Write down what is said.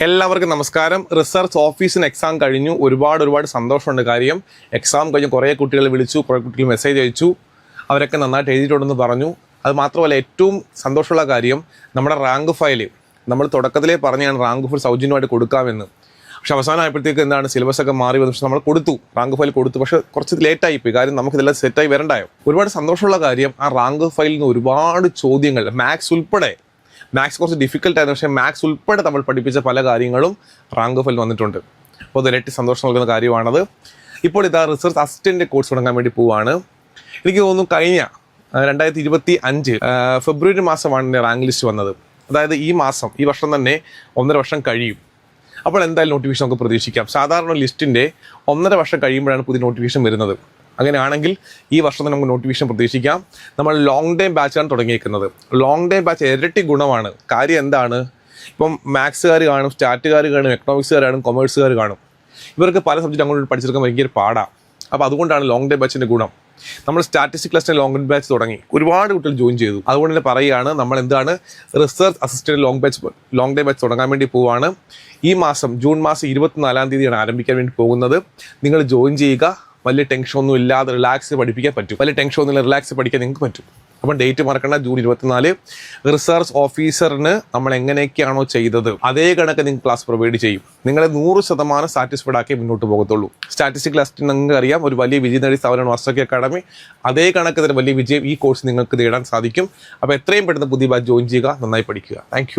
എല്ലാവർക്കും നമസ്കാരം. റിസർച്ച് ഓഫീസിന് എക്സാം കഴിഞ്ഞു. ഒരുപാട് സന്തോഷമുണ്ട്. കാര്യം എക്സാം കഴിഞ്ഞ് കുറേ കുട്ടികൾ വിളിച്ചു, കുറേ കുട്ടികൾ മെസ്സേജ് അയച്ചു, അവരൊക്കെ നന്നായിട്ട് എഴുതിയിട്ടുണ്ടെന്ന് പറഞ്ഞു. അത് മാത്രമല്ല, ഏറ്റവും സന്തോഷമുള്ള കാര്യം നമ്മുടെ റാങ്ക് ഫയൽ നമ്മൾ തുടക്കത്തിലേ പറഞ്ഞാണ് റാങ്ക് ഫയൽ സൗജന്യമായിട്ട് കൊടുക്കാമെന്ന്. പക്ഷെ അവസാനമായപ്പോഴത്തേക്ക് സിലബസ് ഒക്കെ മാറി വന്നു. പക്ഷെ നമ്മൾ കൊടുത്തു, റാങ്ക് ഫയൽ കൊടുത്തു. പക്ഷെ കുറച്ച് ലേറ്റായിപ്പോയി. കാര്യം നമുക്കിതെല്ലാം സെറ്റായി വരണ്ടായോ. ഒരുപാട് സന്തോഷമുള്ള കാര്യം, ആ റാങ്ക് ഫയലിൽ നിന്ന് ഒരുപാട് ചോദ്യങ്ങൾ, മാത്സ് ഉൾപ്പെടെ, മാത്സ് കുറച്ച് ഡിഫിക്കൽട്ടായിരുന്നു, പക്ഷേ മാത്സ് ഉൾപ്പെടെ നമ്മൾ പഠിപ്പിച്ച പല കാര്യങ്ങളും റാങ്ക് ഫയൽ വന്നിട്ടുണ്ട്. അപ്പോൾ അത് ഇരട്ടി സന്തോഷം നൽകുന്ന കാര്യമാണത്. ഇപ്പോൾ ഇതാ റിസർച്ച് അസിസ്റ്റൻ്റ് കോഴ്സ് തുടങ്ങാൻ വേണ്ടി പോവുകയാണ്. എനിക്ക് തോന്നുന്നു കഴിഞ്ഞ 2025 ഫെബ്രുവരി മാസമാണ് എൻ്റെ റാങ്ക് ലിസ്റ്റ് വന്നത്. അതായത് ഈ വർഷം തന്നെ 1.5 വർഷം കഴിയും. അപ്പോൾ എന്തായാലും നോട്ടിഫിക്കേഷൻ നമുക്ക് പ്രതീക്ഷിക്കാം. സാധാരണ ലിസ്റ്റിൻ്റെ 1.5 വർഷം കഴിയുമ്പോഴാണ് പുതിയ നോട്ടിഫിക്കേഷൻ വരുന്നത്. അങ്ങനെയാണെങ്കിൽ ഈ വർഷം തന്നെ നമുക്ക് നോട്ടിഫിക്കേഷൻ പ്രതീക്ഷിക്കാം. നമ്മൾ ലോങ് ടൈം ബാച്ചാണ് തുടങ്ങിയിരിക്കുന്നത്. ലോങ് ടൈം ബാച്ച് ഇരട്ടി ഗുണമാണ്. കാര്യം എന്താണ്? ഇപ്പം മാത്സുകാർ കാണും, സ്റ്റാറ്റുകാർ കാണും, എക്കണോമിക്സുകാർ കാണും, കൊമേഴ്സുകാർ കാണും. ഇവർക്ക് പല സബ്ജക്റ്റ് അങ്ങോട്ട് പഠിച്ചെടുക്കാൻ ഭയങ്കര പാടാണ്. അപ്പോൾ അതുകൊണ്ടാണ് ലോങ് ടൈം ബാച്ചിൻ്റെ ഗുണം. നമ്മൾ സ്റ്റാറ്റിസ്റ്റിക് ക്ലാസ്സിൻ്റെ ലോങ് ടൈം ബാച്ച് തുടങ്ങി, ഒരുപാട് കുട്ടികൾ ജോയിൻ ചെയ്തു. അതുകൊണ്ട് തന്നെ പറയുകയാണ്, നമ്മൾ research assistant long time batch തുടങ്ങാൻ വേണ്ടി പോവുകയാണ്. ഈ മാസം ജൂൺ മാസം 24-ാം തീയതിയാണ് ആരംഭിക്കാൻ വേണ്ടി പോകുന്നത്. നിങ്ങൾ ജോയിൻ ചെയ്യുക. വലിയ ടെൻഷനൊന്നും ഇല്ലാതെ റിലാക്സ് പഠിപ്പിക്കാൻ പറ്റും. വലിയ ടെൻഷനൊന്നും ഇല്ല, റിലാക്സ് പഠിക്കാൻ നിങ്ങൾക്ക് പറ്റും. അപ്പം ഡേറ്റ് മറക്കണ്ട, ജൂൺ 24. റിസർച്ച് ഓഫീസറിന് നമ്മൾ എങ്ങനെയൊക്കെയാണോ ചെയ്തത് അതേ കണക്ക് നിങ്ങൾക്ക് ക്ലാസ് പ്രൊവൈഡ് ചെയ്യും. നിങ്ങളെ 100% സാറ്റിസ്ഫൈഡ് ആക്കി മുന്നോട്ട് പോകത്തുള്ളൂ. സ്റ്റാറ്റിസ്റ്റിക് ക്ലാസ് നിങ്ങൾക്ക് അറിയാം, ഒരു വലിയ വിജയം നേടിയ സ്ഥാപനമാണ് വാസ്തവ അക്കാഡമി. അതേ കണക്ക് തന്നെ വലിയ വിജയം ഈ കോഴ്സ് നിങ്ങൾക്ക് നേടാൻ സാധിക്കും. അപ്പോൾ എത്രയും പെട്ടെന്ന് പുതിയ ബാച്ച് ജോയിൻ ചെയ്യുക, നന്നായി പഠിക്കുക. താങ്ക്